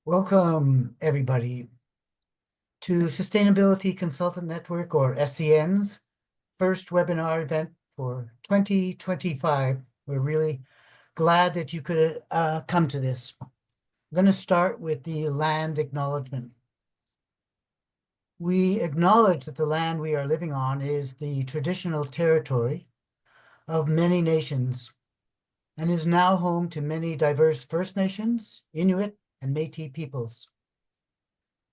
Welcome, everybody, to Sustainability Consultant Network, or SCN's first webinar event for 2025. We're really glad that you could come to this. I'm going to start with the land acknowledgement. We acknowledge that the land we are living on is the traditional territory of many nations and is now home to many diverse First Nations, Inuit, and Métis peoples.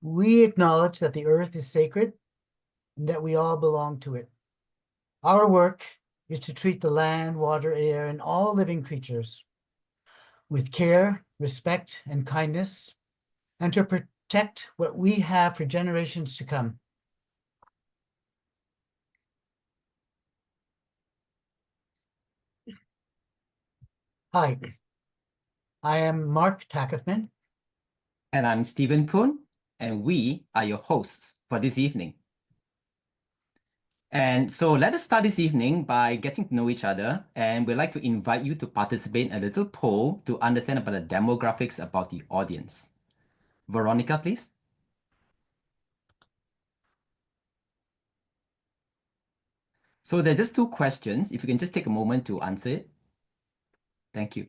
We acknowledge that the earth is sacred and that we all belong to it. Our work is to treat the land, water, air, and all living creatures with care, respect, and kindness, and to protect what we have for generations to come. Hi, I am Mark Tackefman. And I'm Stephen Poon, and we are your hosts for this evening. And so let us start this evening by getting to know each other, and we'd like to invite you to participate in a little poll to understand about the demographics about the audience. Veronica, please. So there are just two questions. If you can just take a moment to answer it. Thank you.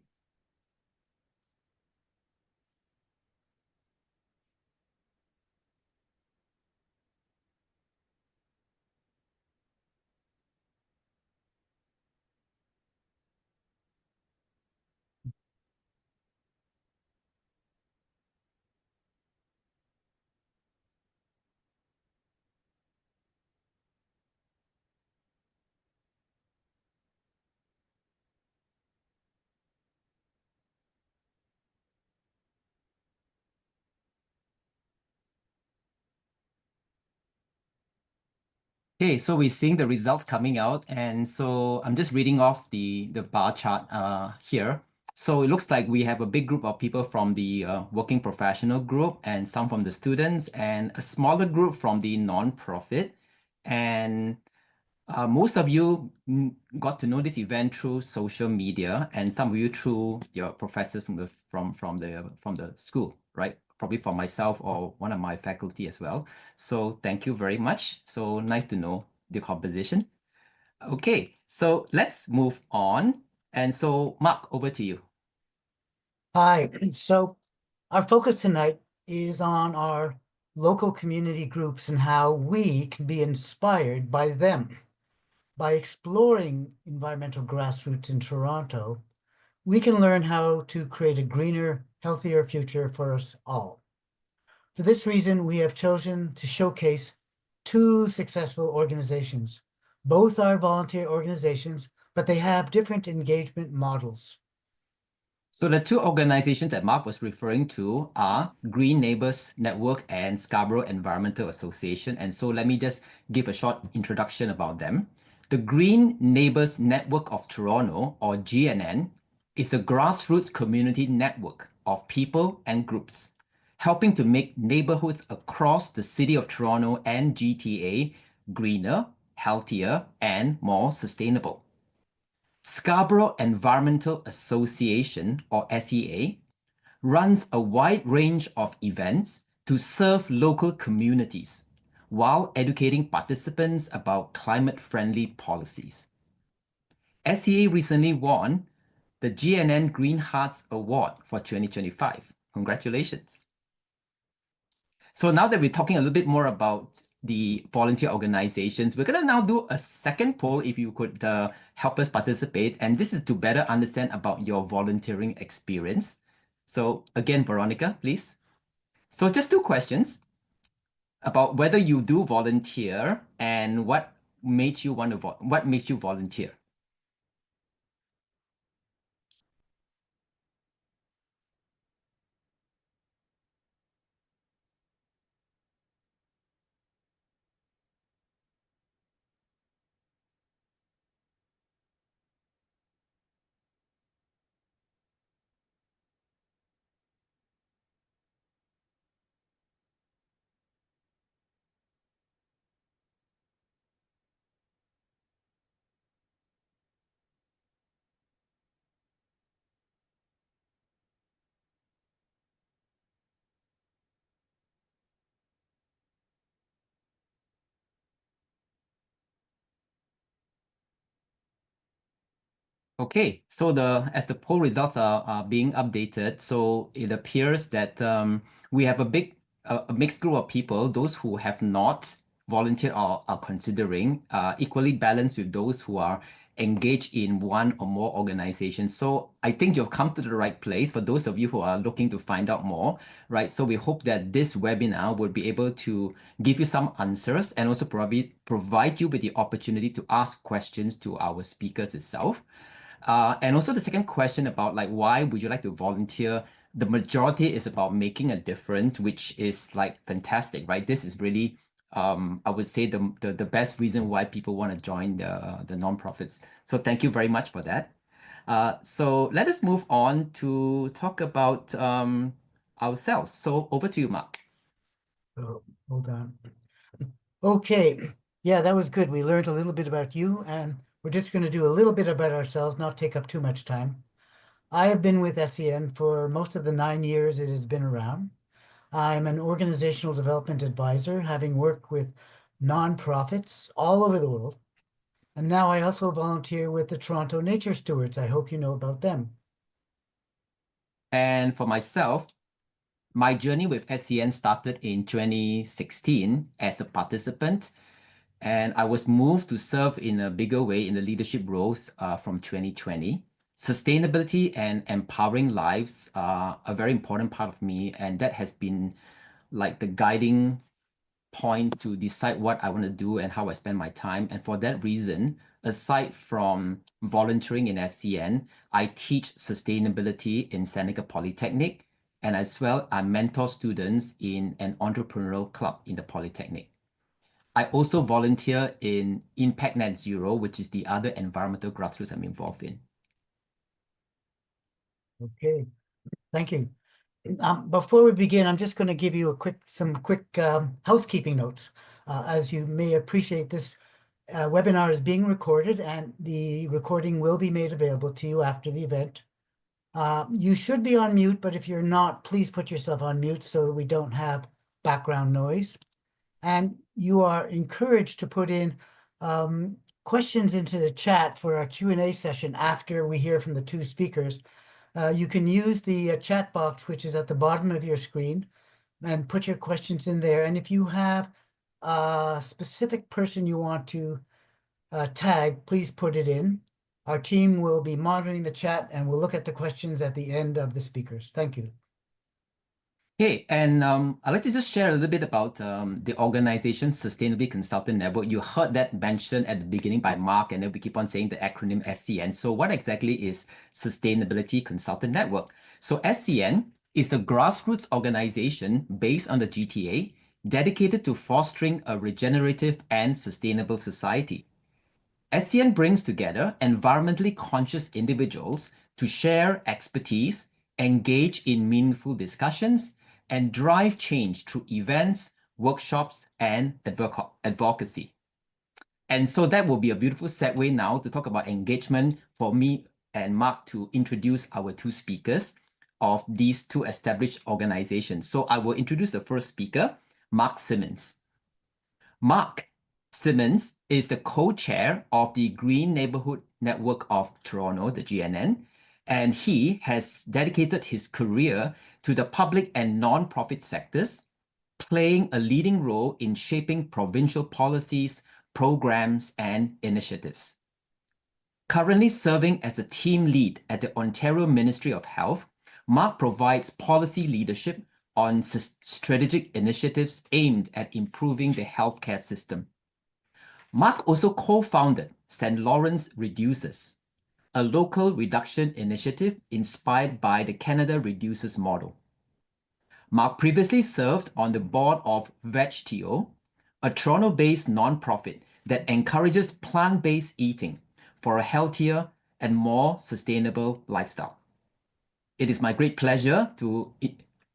Okay, so we're seeing the results coming out, and so I'm just reading off the bar chart here. So it looks like we have a big group of people from the working professional group, and some from the students, and a smaller group from the non-profit. And most of you got to know this event through social media, and some of you through your professors from the school, right? Probably from myself or one of my faculty as well. So thank you very much. So nice to know the composition. Okay, so let's move on. And so Mark, over to you. Hi, so our focus tonight is on our local community groups and how we can be inspired by them. By exploring environmental grassroots in Toronto, we can learn how to create a greener, healthier future for us all. For this reason, we have chosen to showcase two successful organizations. Both are volunteer organizations, but they have different engagement models. So the two organizations that Mark was referring to are Green Neighbors Network and Scarborough Environmental Association. And so let me just give a short introduction about them. The Green Neighbors Network of Toronto, or GNN, is a grassroots community network of people and groups helping to make neighborhoods across the city of Toronto and GTA greener, healthier, and more sustainable. Scarborough Environmental Association, or SEA, runs a wide range of events to serve local communities while educating participants about climate-friendly policies. SEA recently won the GNN Green Hearts Award for 2025. Congratulations. So now that we're talking a little bit more about the volunteer organizations, we're going to now do a second poll if you could help us participate. And this is to better understand about your volunteering experience. So again, Veronica, please. So just two questions about whether you do volunteer and what made you volunteer. Okay, so as the poll results are being updated, so it appears that we have a mixed group of people, those who have not volunteered or are considering, equally balanced with those who are engaged in one or more organizations. So I think you've come to the right place for those of you who are looking to find out more, right? So we hope that this webinar will be able to give you some answers and also provide you with the opportunity to ask questions to our speakers itself. And also the second question about like, why would you like to volunteer? The majority is about making a difference, which is like fantastic, right? This is really, I would say the best reason why people want to join the nonprofits. So thank you very much for that. So let us move on to talk about ourselves. So over to you, Mark. Oh, hold on. Okay, yeah, that was good. We learned a little bit about you, and we're just going to do a little bit about ourselves, not take up too much time. I have been with SCN for most of the 9 years it has been around. I'm an organizational development advisor, having worked with nonprofits all over the world. And now I also volunteer with the Toronto Nature Stewards. I hope you know about them. And for myself, my journey with SCN started in 2016 as a participant, and I was moved to serve in a bigger way in the leadership roles from 2020. Sustainability and empowering lives are a very important part of me, and that has been like the guiding point to decide what I want to do and how I spend my time. And for that reason, aside from volunteering in SCN, I teach sustainability in Seneca Polytechnic, and as well, I mentor students in an entrepreneurial club in the Polytechnic. I also volunteer in Impact Net Zero, which is the other environmental grassroots I'm involved in. Okay, thank you. Before we begin, I'm just going to give you some quick housekeeping notes. As you may appreciate, this webinar is being recorded, and the recording will be made available to you after the event. You should be on mute, but if you're not, please put yourself on mute so that we don't have background noise. And you are encouraged to put in questions into the chat for our Q&A session after we hear from the two speakers. You can use the chat box, which is at the bottom of your screen, and put your questions in there. And if you have a specific person you want to tag, please put it in. Our team will be monitoring the chat, and we'll look at the questions at the end of the speakers. Thank you. Okay, and I'd like to just share a little bit about the organization Sustainability Consultant Network. You heard that mentioned at the beginning by Mark, and then we keep on saying the acronym SCN. So what exactly is Sustainability Consultant Network? So SCN is a grassroots organization based on the GTA, dedicated to fostering a regenerative and sustainable society. SCN brings together environmentally conscious individuals to share expertise, engage in meaningful discussions, and drive change through events, workshops, and advocacy. And so that will be a beautiful segue now to talk about engagement for me and Mark to introduce our two speakers of these two established organizations. So I will introduce the first speaker, Mark Simmons. Mark Simmons is the co-chair of the Green Neighborhood Network of Toronto, the GNN, and he has dedicated his career to the public and non-profit sectors, playing a leading role in shaping provincial policies, programs, and initiatives. Currently serving as a team lead at the Ontario Ministry of Health, Mark provides policy leadership on strategic initiatives aimed at improving the healthcare system. Mark also co-founded St. Lawrence Reduces, a local reduction initiative inspired by the Canada Reduces model. Mark previously served on the board of VegTO, a Toronto-based nonprofit that encourages plant-based eating for a healthier and more sustainable lifestyle. It is my great pleasure to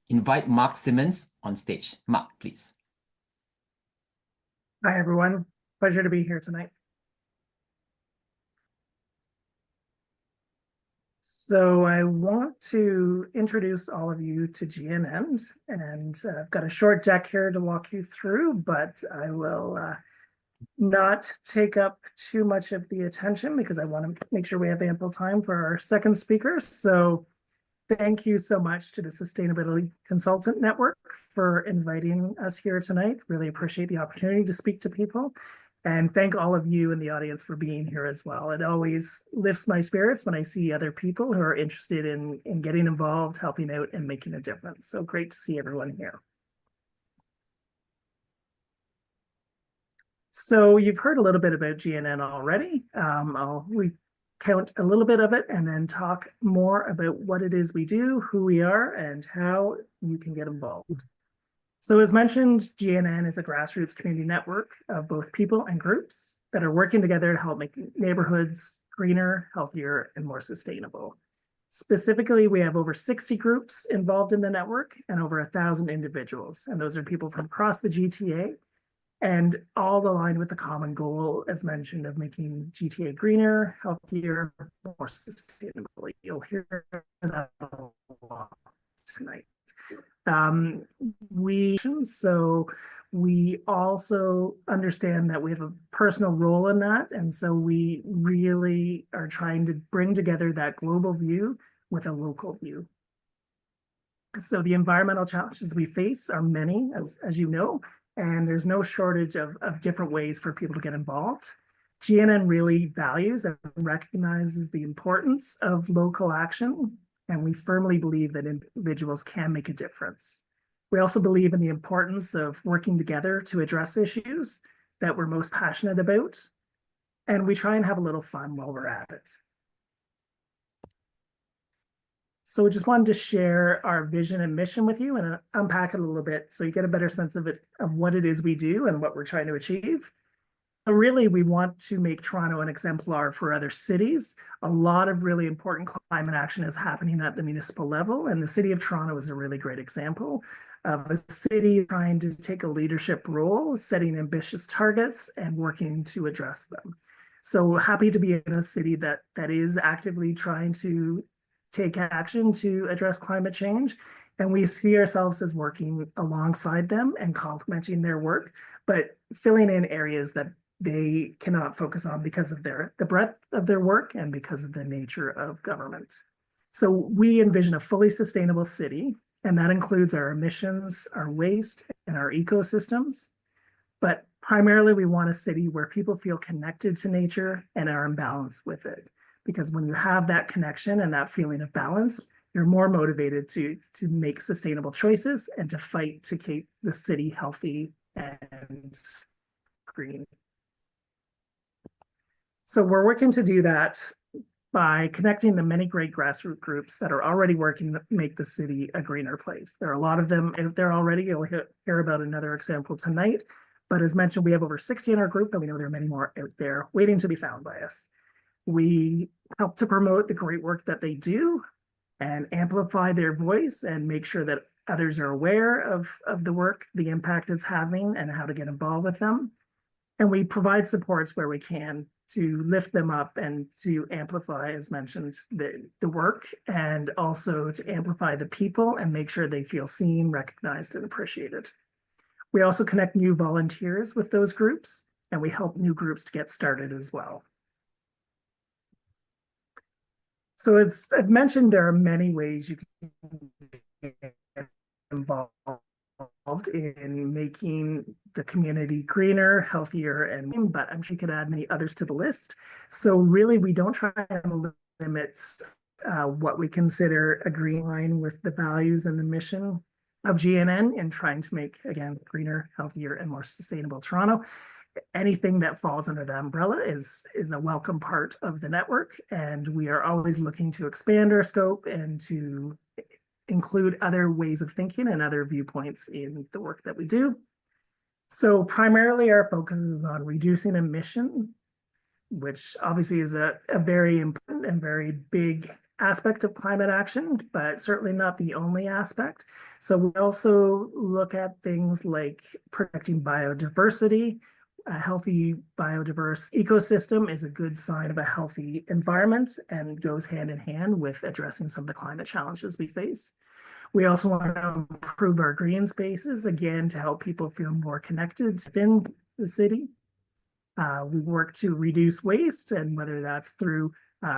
invite Mark Simmons on stage. Mark, please. Hi, everyone. Pleasure to be here tonight. So I want to introduce all of you to GNN, and I've got a short deck here to walk you through, but I will not take up too much of the attention because I want to make sure we have ample time for our second speaker. So thank you so much to the Sustainability Consultant Network for inviting us here tonight. Really appreciate the opportunity to speak to people. And thank all of you in the audience for being here as well. It always lifts my spirits when I see other people who are interested in getting involved, helping out, and making a difference. So great to see everyone here. So you've heard a little bit about GNN already. I'll recount a little bit of it and then talk more about what it is we do, who we are, and how you can get involved. So as mentioned, GNN is a grassroots community network of both people and groups that are working together to help make neighborhoods greener, healthier, and more sustainable. Specifically, we have over 60 groups involved in the network and over 1,000 individuals. And those are people from across the GTA and all aligned with the common goal, as mentioned, of making GTA greener, healthier, more sustainable. You'll hear that a lot tonight. We also understand that we have a personal role in that. And so we really are trying to bring together that global view with a local view. So the environmental challenges we face are many, as you know, and there's no shortage of different ways for people to get involved. GNN really values and recognizes the importance of local action, and we firmly believe that individuals can make a difference. We also believe in the importance of working together to address issues that we're most passionate about, and we try and have a little fun while we're at it. So we just wanted to share our vision and mission with you and unpack it a little bit so you get a better sense of what it is we do and what we're trying to achieve. So really, we want to make Toronto an exemplar for other cities. A lot of really important climate action is happening at the municipal level, and the city of Toronto is a really great example of a city trying to take a leadership role, setting ambitious targets and working to address them. So happy to be in a city that is actively trying to take action to address climate change. And we see ourselves as working alongside them and complementing their work, but filling in areas that they cannot focus on because of the breadth of their work and because of the nature of government. So we envision a fully sustainable city, and that includes our emissions, our waste, and our ecosystems. But primarily, we want a city where people feel connected to nature and are in balance with it. Because when you have that connection and that feeling of balance, you're more motivated to make sustainable choices and to fight to keep the city healthy and green. So we're working to do that by connecting the many great grassroots groups that are already working to make the city a greener place. There are a lot of them out there already. You'll hear about another example tonight. But as mentioned, we have over 60 in our group, and we know there are many more out there waiting to be found by us. We help to promote the great work that they do and amplify their voice and make sure that others are aware of the work, the impact it's having, and how to get involved with them. And we provide supports where we can to lift them up and to amplify, as mentioned, the work, and also to amplify the people and make sure they feel seen, recognized, and appreciated. We also connect new volunteers with those groups, and we help new groups to get started as well. So as I've mentioned, there are many ways you can get involved in making the community greener, healthier, but I'm sure you could add many others to the list. So really, we don't try and limit what we consider a green line with the values and the mission of GNN in trying to make, again, greener, healthier, and more sustainable Toronto. Anything that falls under the umbrella is a welcome part of the network, and we are always looking to expand our scope and to include other ways of thinking and other viewpoints in the work that we do. So primarily our focus is on reducing emission, which obviously is a very important and very big aspect of climate action, but certainly not the only aspect. So we also look at things like protecting biodiversity. A healthy biodiverse ecosystem is a good sign of a healthy environment and goes hand in hand with addressing some of the climate challenges we face. We also want to improve our green spaces, again, to help people feel more connected within the city. We work to reduce waste, and whether that's through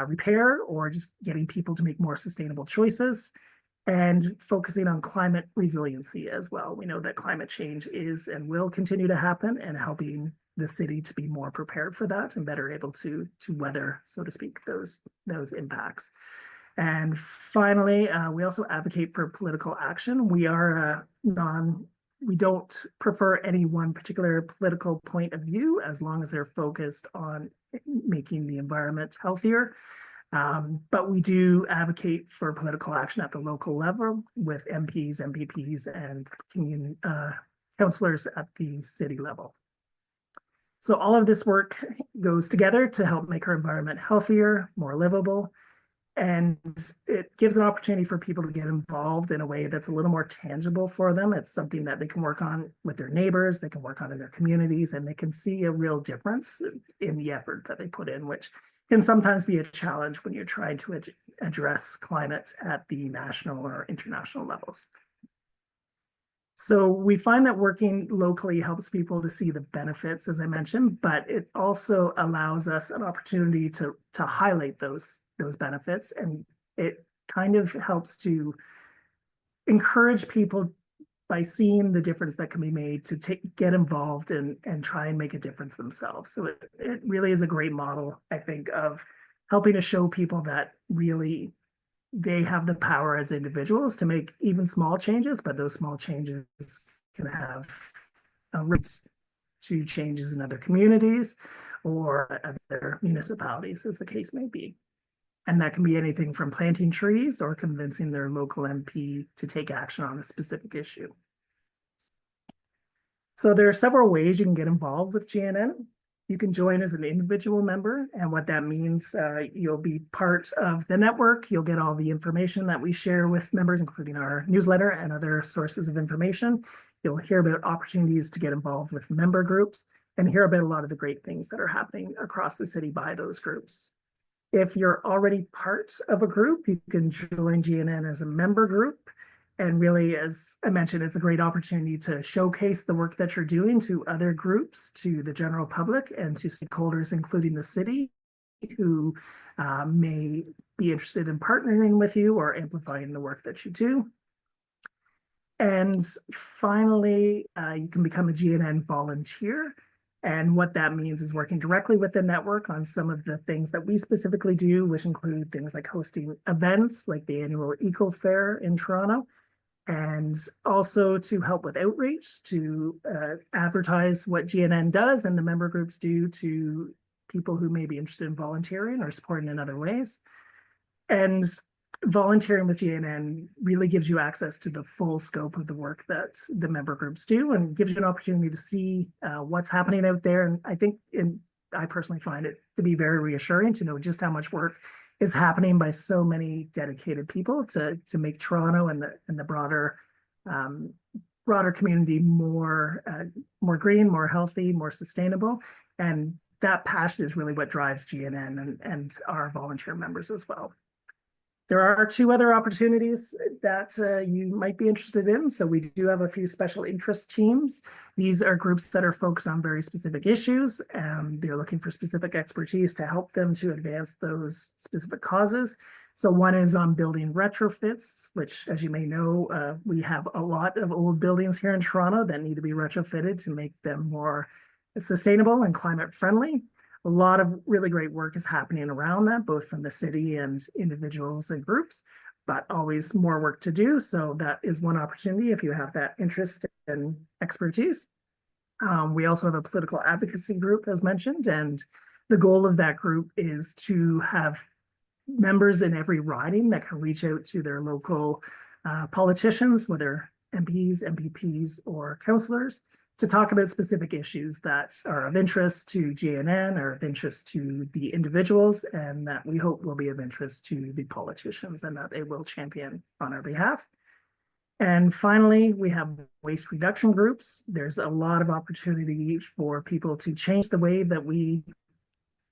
repair or just getting people to make more sustainable choices, and focusing on climate resiliency as well. We know that climate change is and will continue to happen, and helping the city to be more prepared for that and better able to weather, so to speak, those impacts. And finally, we also advocate for political action. We are we don't prefer any one particular political point of view, as long as they're focused on making the environment healthier. But we do advocate for political action at the local level with MPs, MPPs, and community councillors at the city level. So all of this work goes together to help make our environment healthier, more livable, and it gives an opportunity for people to get involved in a way that's a little more tangible for them. It's something that they can work on with their neighbors, they can work on in their communities, and they can see a real difference in the effort that they put in, which can sometimes be a challenge when you're trying to address climate at the national or international levels. So we find that working locally helps people to see the benefits, as I mentioned, but it also allows us an opportunity to highlight those benefits, and it kind of helps to encourage people by seeing the difference that can be made to get involved and try and make a difference themselves. So it really is a great model, I think, of helping to show people that really they have the power as individuals to make even small changes, but those small changes can have roots to changes in other communities or other municipalities, as the case may be. And that can be anything from planting trees or convincing their local MP to take action on a specific issue. So there are several ways you can get involved with GNN. You can join as an individual member, and what that means, you'll be part of the network. You'll get all the information that we share with members, including our newsletter and other sources of information. You'll hear about opportunities to get involved with member groups and hear about a lot of the great things that are happening across the city by those groups. If you're already part of a group, you can join GNN as a member group. And really, as I mentioned, it's a great opportunity to showcase the work that you're doing to other groups, to the general public, and to stakeholders, including the city, who may be interested in partnering with you or amplifying the work that you do. And finally, you can become a GNN volunteer. And what that means is working directly with the network on some of the things that we specifically do, which include things like hosting events like the annual Eco Fair in Toronto, and also to help with outreach, to advertise what GNN does and the member groups do to people who may be interested in volunteering or supporting in other ways. And volunteering with GNN really gives you access to the full scope of the work that the member groups do, and gives you an opportunity to see what's happening out there. And I think I personally find it to be very reassuring to know just how much work is happening by so many dedicated people to make Toronto and the broader community more green, more healthy, more sustainable. And that passion is really what drives GNN and our volunteer members as well. There are two other opportunities that you might be interested in. So we do have a few special interest teams. These are groups that are focused on very specific issues, and they're looking for specific expertise to help them to advance those specific causes. So one is on building retrofits, which, as you may know, we have a lot of old buildings here in Toronto that need to be retrofitted to make them more sustainable and climate friendly. A lot of really great work is happening around that, both from the city and individuals and groups, but always more work to do. So that is one opportunity if you have that interest and expertise. We also have a political advocacy group, as mentioned, and the goal of that group is to have members in every riding that can reach out to their local politicians, whether MPs, MPPs, or councillors, to talk about specific issues that are of interest to GNN or of interest to the individuals, and that we hope will be of interest to the politicians and that they will champion on our behalf. And finally, we have waste reduction groups. There's a lot of opportunity for people to change the way that we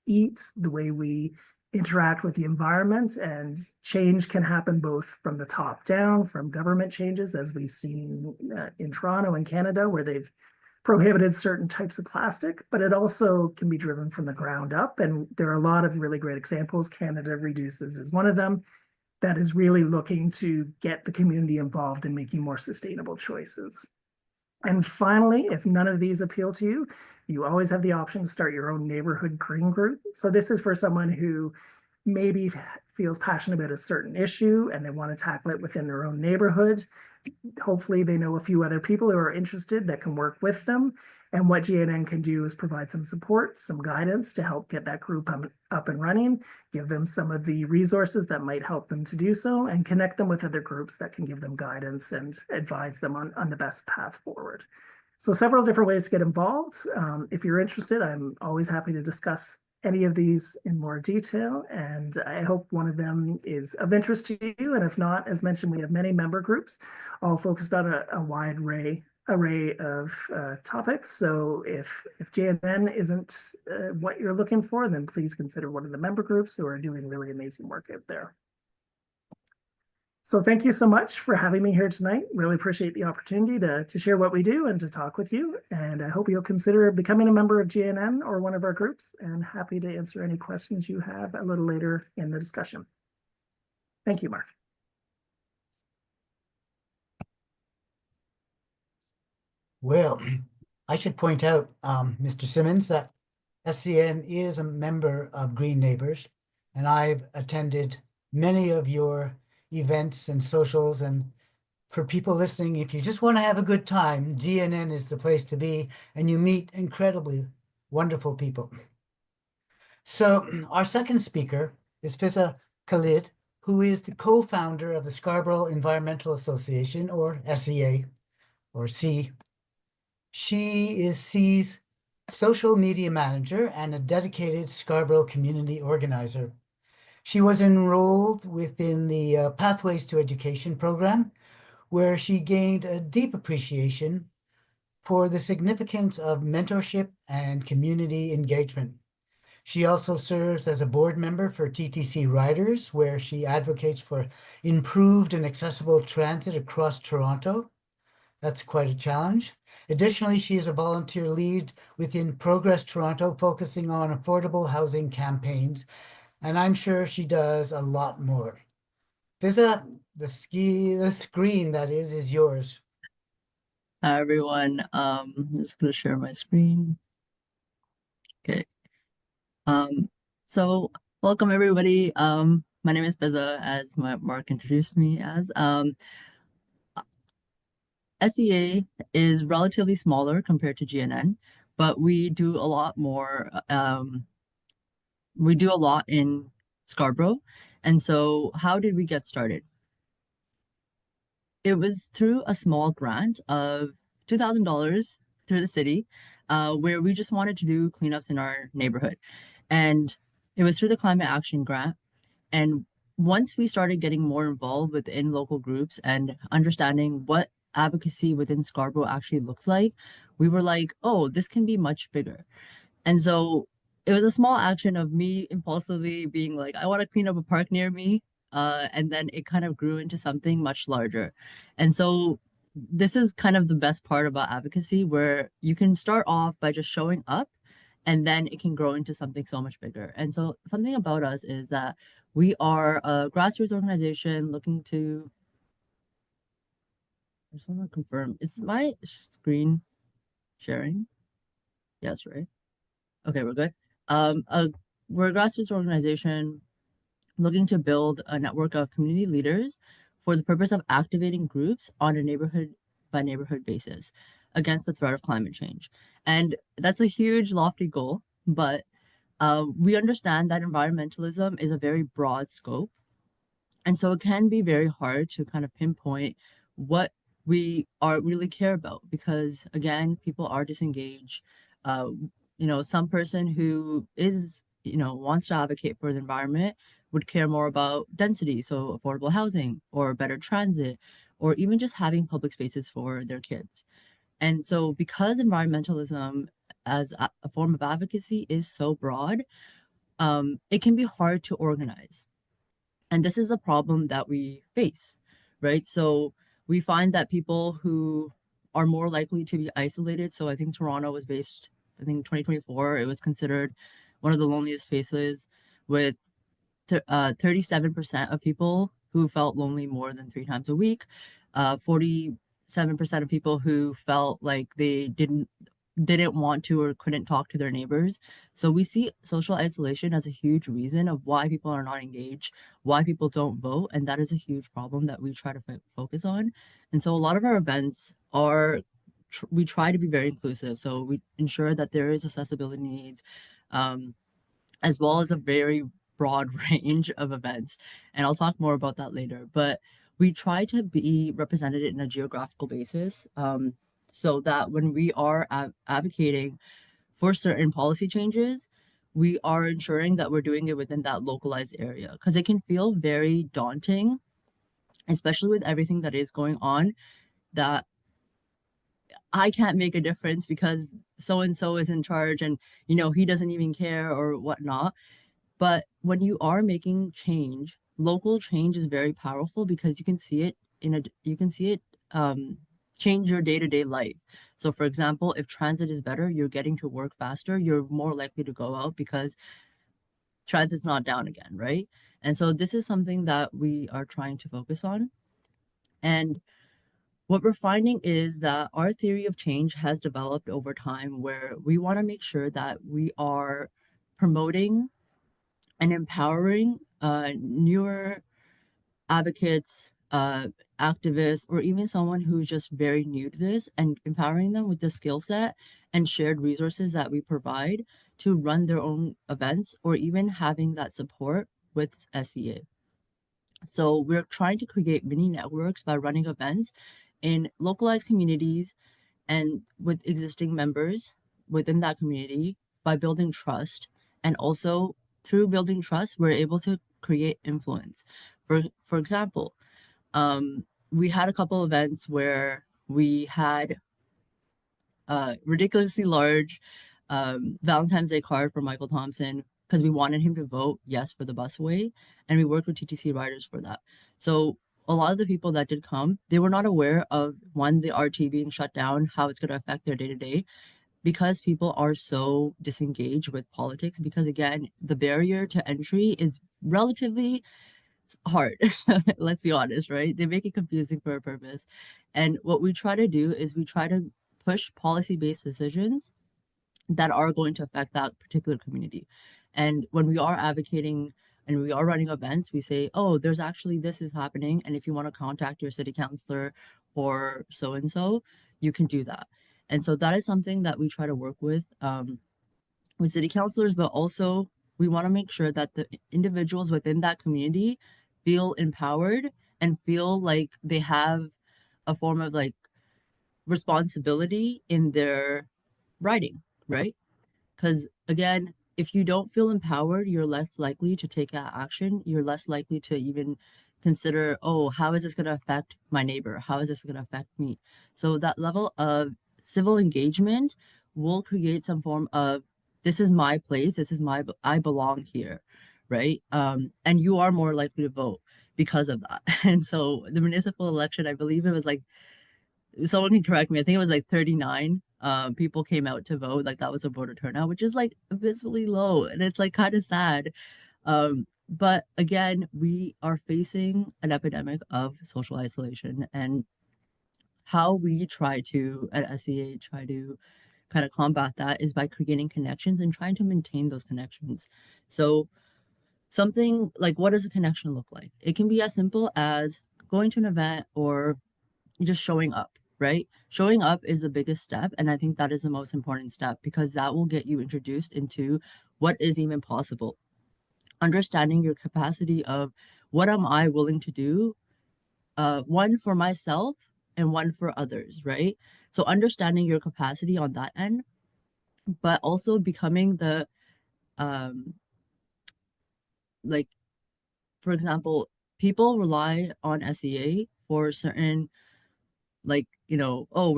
eat, the way we interact with the environment, and change can happen both from the top down, from government changes, as we've seen in Toronto and Canada, where they've prohibited certain types of plastic, but it also can be driven from the ground up. And there are a lot of really great examples. Canada Reduces is one of them that is really looking to get the community involved in making more sustainable choices. And finally, if none of these appeal to you, you always have the option to start your own neighborhood green group. So this is for someone who maybe feels passionate about a certain issue and they want to tackle it within their own neighborhood. Hopefully they know a few other people who are interested that can work with them. And what GNN can do is provide some support, some guidance to help get that group up and running, give them some of the resources that might help them to do so, and connect them with other groups that can give them guidance and advise them on the best path forward. So several different ways to get involved. If you're interested, I'm always happy to discuss any of these in more detail, and I hope one of them is of interest to you. And if not, as mentioned, we have many member groups, all focused on a wide array of topics. So if JNN isn't what you're looking for, then please consider one of the member groups who are doing really amazing work out there. So thank you so much for having me here tonight. Really appreciate the opportunity to share what we do and to talk with you. And I hope you'll consider becoming a member of GNN or one of our groups, and happy to answer any questions you have a little later in the discussion. Thank you, Mark. Well, I should point out, Mr. Simmons, that SCN is a member of Green Neighbors, and I've attended many of your events and socials. And for people listening, if you just want to have a good time, GNN is the place to be, and you meet incredibly wonderful people. So our second speaker is Fiza Khalid, who is the co-founder of the Scarborough Environmental Association, or SEA, or C. She is C's social media manager and a dedicated Scarborough community organizer. She was enrolled within the Pathways to Education program, where she gained a deep appreciation for the significance of mentorship and community engagement. She also serves as a board member for TTC Riders, where she advocates for improved and accessible transit across Toronto. That's quite a challenge. Additionally, she is a volunteer lead within Progress Toronto, focusing on affordable housing campaigns, and I'm sure she does a lot more. Fiza, the screen that is yours. Hi everyone. I'm just gonna share my screen. Okay. So welcome everybody. My name is Fiza, as Mark introduced me as. SEA is relatively smaller compared to GNN, but we do a lot more. We do a lot in Scarborough. And so how did we get started? It was through a small grant of $2,000 through the city, where we just wanted to do cleanups in our neighborhood. And it was through the climate action grant. And once we started getting more involved within local groups and understanding what advocacy within Scarborough actually looks like, we were like, oh, this can be much bigger. And so it was a small action of me impulsively being like, I want to clean up a park near me. And then it kind of grew into something much larger. And so this is kind of the best part about advocacy, where you can start off by just showing up and then it can grow into something so much bigger. And so something about us is that we are a grassroots organization looking to, I just want to confirm, is my screen sharing? Yes, right? Okay, we're good. We're a grassroots organization looking to build a network of community leaders for the purpose of activating groups on a neighborhood by neighborhood basis against the threat of climate change. And that's a huge, lofty goal, but we understand that environmentalism is a very broad scope. And so it can be very hard to kind of pinpoint what we are really care about, because again, people are disengaged. Some person who is, wants to advocate for the environment would care more about density, so affordable housing or better transit, or even just having public spaces for their kids. And so because environmentalism as a form of advocacy is so broad, it can be hard to organize. And this is a problem that we face, right? So we find that people who are more likely to be isolated. So I think Toronto was based, I think 2024, it was considered one of the loneliest places with 37% of people who felt lonely more than 3 times a week, 47% of people who felt like they didn't want to or couldn't talk to their neighbors. So we see social isolation as a huge reason of why people are not engaged, why people don't vote, and that is a huge problem that we try to focus on. And so a lot of our events are we try to be very inclusive. So we ensure that there is accessibility needs, as well as a very broad range of events. And I'll talk more about that later. But we try to be represented in a geographical basis, so that when we are advocating for certain policy changes, we are ensuring that we're doing it within that localized area, because it can feel very daunting, especially with everything that is going on, that I can't make a difference because so and so is in charge and he doesn't even care or whatnot. But when you are making change, local change is very powerful because you can see it change your day-to-day life. So for example, if transit is better, you're getting to work faster, you're more likely to go out because transit's not down again, right? And so this is something that we are trying to focus on. And what we're finding is that our theory of change has developed over time, where we want to make sure that we are promoting and empowering newer advocates, activists, or even someone who's just very new to this, and empowering them with the skill set and shared resources that we provide to run their own events, or even having that support with SCA. So we're trying to create mini networks by running events in localized communities and with existing members within that community, by building trust. And also through building trust, we're able to create influence. For example, we had a couple events where we had a ridiculously large Valentine's Day card for Michael Thompson because we wanted him to vote yes for the busway, and we worked with TTC riders for that. So a lot of the people that did come, they were not aware of, one, the RT being shut down, how it's going to affect their day-to-day, because people are so disengaged with politics, because again, the barrier to entry is relatively hard. Let's be honest, right? They make it confusing for a purpose. And what we try to do is we try to push policy-based decisions that are going to affect that particular community. And when we are advocating and we are running events, we say, oh, there's actually this is happening, and if you want to contact your city councilor or so and so, you can do that. And so that is something that we try to work with city councilors, but also we want to make sure that the individuals within that community feel empowered and feel like they have a form of like responsibility in their writing, right? Because again, if you don't feel empowered, you're less likely to take that action. You're less likely to even consider, oh, how is this going to affect my neighbor? How is this going to affect me? So that level of civil engagement will create some form of, this is my place. I belong here, right? And you are more likely to vote because of that. And so the municipal election, I believe it was like, someone can correct me, I think it was like 39 people came out to vote. Like that was a voter turnout, which is like abysmally low, and it's like kind of sad. But again, we are facing an epidemic of social isolation, and how we try to at SCA try to kind of combat that is by creating connections and trying to maintain those connections. So something like, what does a connection look like? It can be as simple as going to an event or just showing up, right? Showing up is the biggest step. And I think that is the most important step, because that will get you introduced into what is even possible. Understanding your capacity of what am I willing to do, one for myself and one for others, right? So understanding your capacity on that end, but also becoming the, like, for example, people rely on SEA for certain, like, oh,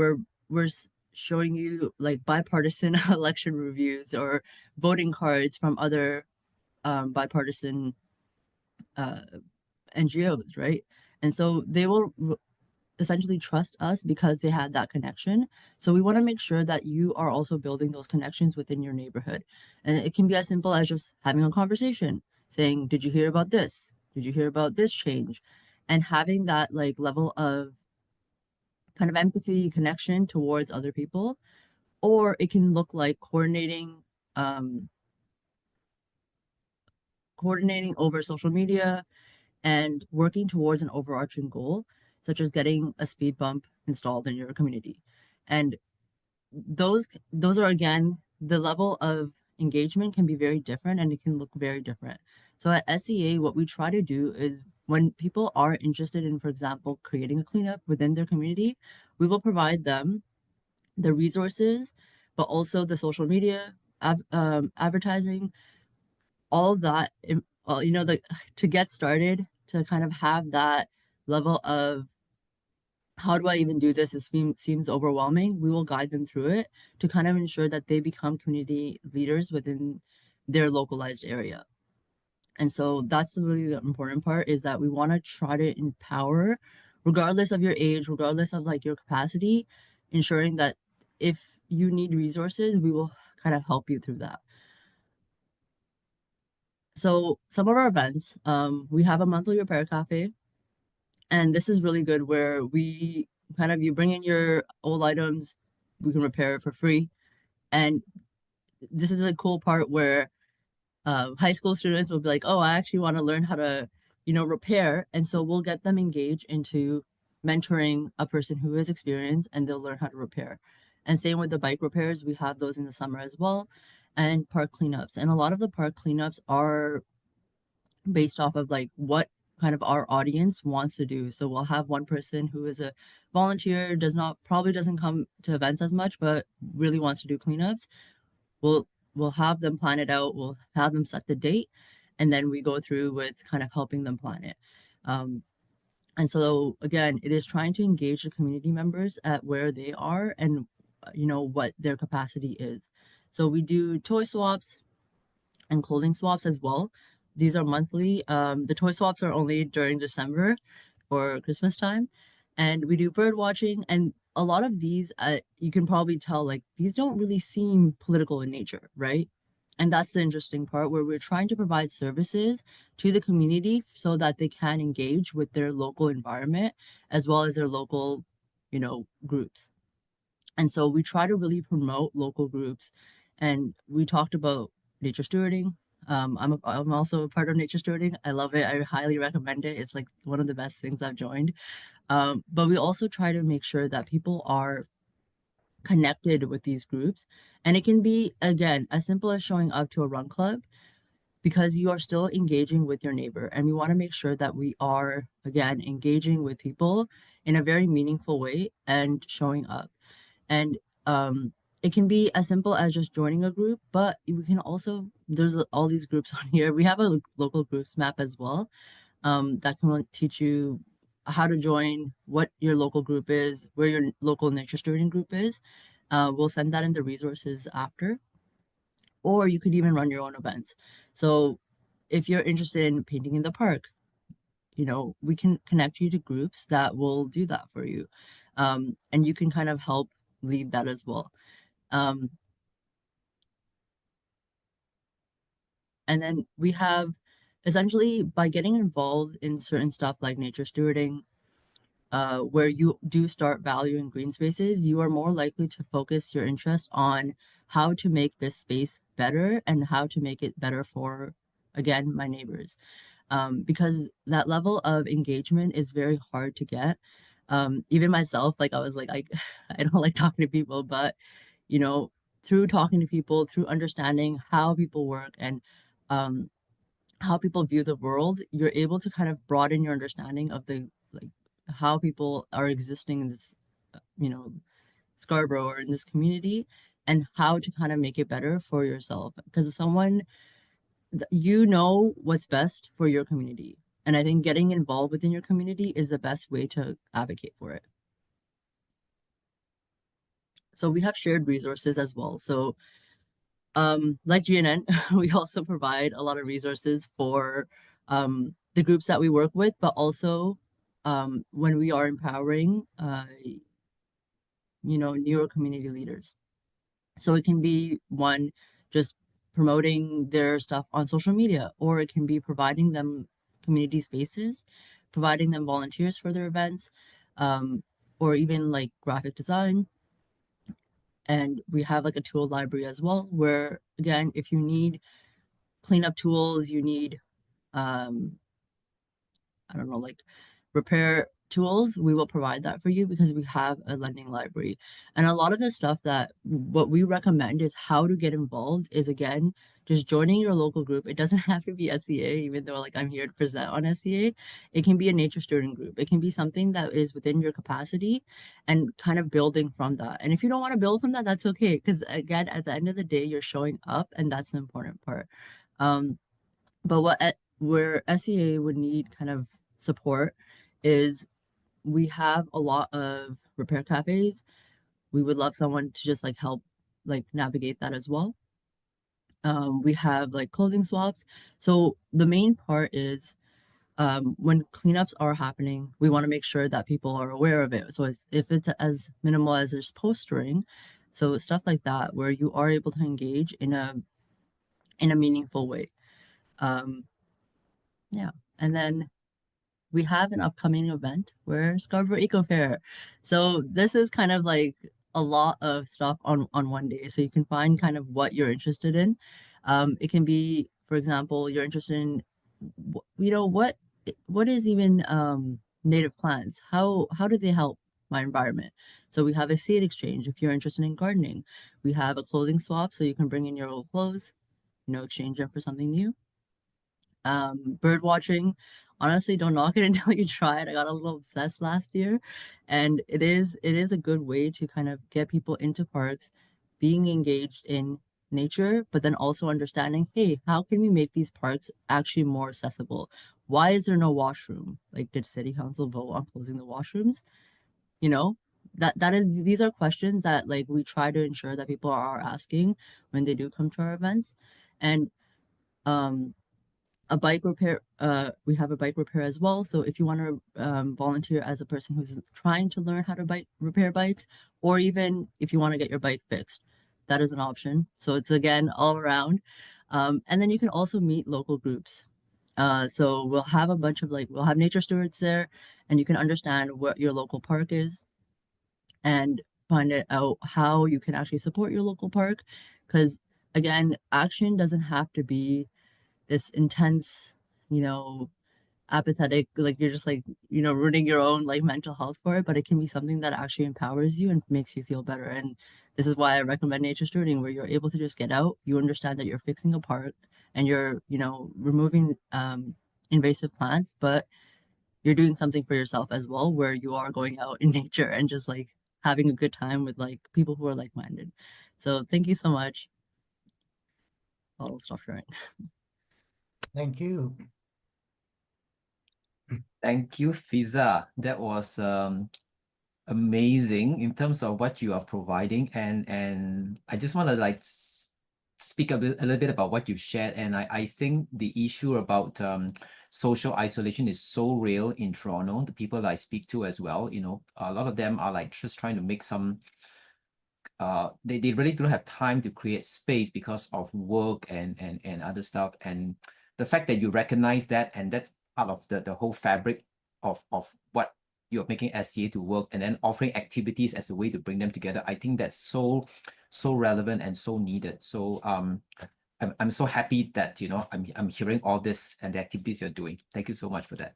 we're showing you like bipartisan election reviews or voting cards from other bipartisan NGOs, right? And so they will essentially trust us because they had that connection. So we want to make sure that you are also building those connections within your neighborhood. And it can be as simple as just having a conversation, saying, "Did you hear about this? Did you hear about this change?" And having that like level of kind of empathy, connection towards other people. Or it can look like um, coordinating over social media and working towards an overarching goal, such as getting a speed bump installed in your community. And those are, again, the level of engagement can be very different and it can look very different. So at SCA, what we try to do is when people are interested in, for example, creating a cleanup within their community, we will provide them the resources, but also the social media, advertising, all of that, you know, to get started, to kind of have that level of how do I even do this? Seems overwhelming. We will guide them through it to kind of ensure that they become community leaders within their localized area. And so that's really the important part, is that we want to try to empower, regardless of your age, regardless of like your capacity, ensuring that if you need resources, we will kind of help you through that. So some of our events, we have a monthly repair cafe, and this is really good where we kind of, you bring in your old items, we can repair it for free. And this is a cool part where high school students will be like, oh, I actually want to learn how to, you know, repair. And so we'll get them engaged into mentoring a person who is experienced, and they'll learn how to repair. And same with the bike repairs, we have those in the summer as well, and park cleanups. And a lot of the park cleanups are based off of like what kind of our audience wants to do. So we'll have one person who is a volunteer, probably doesn't come to events as much, but really wants to do cleanups. We'll have them plan it out, we'll have them set the date, and then we go through with kind of helping them plan it. And so again, it is trying to engage the community members at where they are and you know what their capacity is. So we do toy swaps and clothing swaps as well. These are monthly. The toy swaps are only during December or Christmas time. And we do bird watching. And a lot of these, you can probably tell, like, these don't really seem political in nature, right? And that's the interesting part, where we're trying to provide services to the community so that they can engage with their local environment as well as their local, you know, groups. And so we try to really promote local groups. And we talked about nature stewarding. I'm also a part of nature stewarding. I love it. I highly recommend it. It's like one of the best things I've joined. But we also try to make sure that people are connected with these groups. And it can be, again, as simple as showing up to a run club, because you are still engaging with your neighbor. And we want to make sure that we are, again, engaging with people in a very meaningful way and showing up. And it can be as simple as just joining a group, but we can also, there's all these groups on here. We have a local groups map as well, that can teach you how to join, what your local group is, where your local nature stewarding group is. We'll send that in the resources after, or you could even run your own events. So if you're interested in painting in the park, you know, we can connect you to groups that will do that for you. And you can kind of help lead that as well. And then we have, essentially, by getting involved in certain stuff like nature stewarding, where you do start valuing green spaces, you are more likely to focus your interest on how to make this space better and how to make it better for, again, my neighbors. Because that level of engagement is very hard to get. Even myself, like I was like, I don't like talking to people, but you know, through talking to people, through understanding how people work and um, how people view the world, you're able to kind of broaden your understanding of the like how people are existing in this, you know, Scarborough or in this community, and how to kind of make it better for yourself. Because you know what's best for your community. And I think getting involved within your community is the best way to advocate for it. So we have shared resources as well. So like GNN, we also provide a lot of resources for the groups that we work with, but also when we are empowering, newer community leaders. So it can be one, just promoting their stuff on social media, or it can be providing them community spaces, providing them volunteers for their events, or even like graphic design. And we have like a tool library as well, where again, if you need cleanup tools, you need I don't know, like repair tools, we will provide that for you because we have a lending library. And a lot of the stuff that what we recommend is how to get involved is again, just joining your local group. It doesn't have to be SCA, even though like I'm here to present on SCA. It can be a nature student group. It can be something that is within your capacity and kind of building from that. And if you don't want to build from that, that's okay. Because again, at the end of the day, you're showing up and that's the important part. But where SEA would need kind of support is we have a lot of repair cafes. We would love someone to just like help like navigate that as well. We have like clothing swaps. So the main part is when cleanups are happening, we want to make sure that people are aware of it. So if it's as minimal as there's postering, so stuff like that, where you are able to engage in a meaningful way. Yeah. And then we have an upcoming event where Scarborough Eco Fair. So this is kind of like a lot of stuff on one day. So you can find kind of what you're interested in. It can be, for example, you're interested in, what is even native plants? How do they help my environment? So we have a seed exchange if you're interested in gardening. We have a clothing swap, so you can bring in your old clothes, exchange them for something new. Bird watching, honestly, don't knock it until you try it. I got a little obsessed last year, and it is a good way to kind of get people into parks, being engaged in nature, but then also understanding, hey, how can we make these parks actually more accessible? Why is there no washroom? Like, did city council vote on closing the washrooms? You know, these are questions that like we try to ensure that people are asking when they do come to our events. And a bike repair, we have a bike repair as well. So if you want to volunteer as a person who's trying to learn how to repair bikes, or even if you want to get your bike fixed, that is an option. So it's again all around. And then you can also meet local groups. So we'll have a bunch of we'll have nature stewards there, and you can understand what your local park is and find out how you can actually support your local park. Because again, action doesn't have to be this intense, apathetic, like you're just like, ruining your own like mental health for it, but it can be something that actually empowers you and makes you feel better. And this is why I recommend nature stewarding, where you're able to just get out, you understand that you're fixing a park and you're, removing invasive plants, but you're doing something for yourself as well, where you are going out in nature and just like having a good time with like people who are like-minded. So thank you so much. I'll stop sharing. Thank you. Thank you, Fiza. That was amazing in terms of what you are providing, and I just want to like speak a little bit about what you shared. And I think the issue about social isolation is so real in Toronto. The people that I speak to as well, a lot of them are like just trying to make some. They really don't have time to create space because of work and other stuff. And the fact that you recognize that, and that's part of the whole fabric of what you're making SCA to work, and then offering activities as a way to bring them together. I think that's so relevant and so needed. So I'm so happy that I'm hearing all this and the activities you're doing. Thank you so much for that.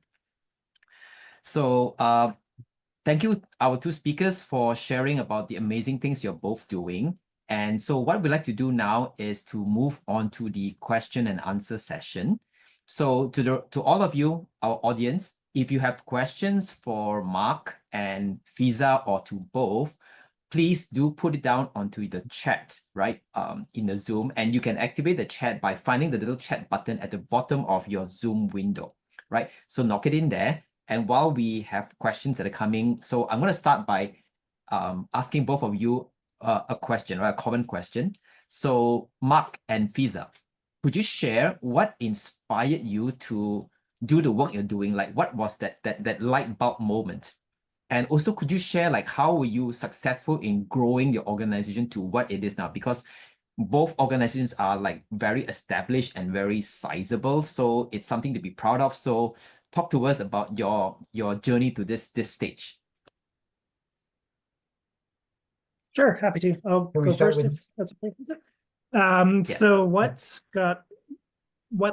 So thank you, our two speakers, for sharing about the amazing things you're both doing. And so what we'd like to do now is to move on to the question and answer session. So to all of you, our audience, if you have questions for Mark and Fiza, or to both, please do put it down onto the chat, right, in the Zoom. And you can activate the chat by finding the little chat button at the bottom of your Zoom window, right? So knock it in there. And while we have questions that are coming, so I'm going to start by asking both of you a question, right? A common question. So Mark and Fiza, could you share what inspired you to do the work you're doing, like what was that light bulb moment? And also, could you share like how were you successful in growing your organization to what it is now? Because both organizations are like very established and very sizable, so it's something to be proud of. So talk to us about your journey to this stage. Sure, happy to. I'll Can we go start first with- if that's okay. Yeah. So what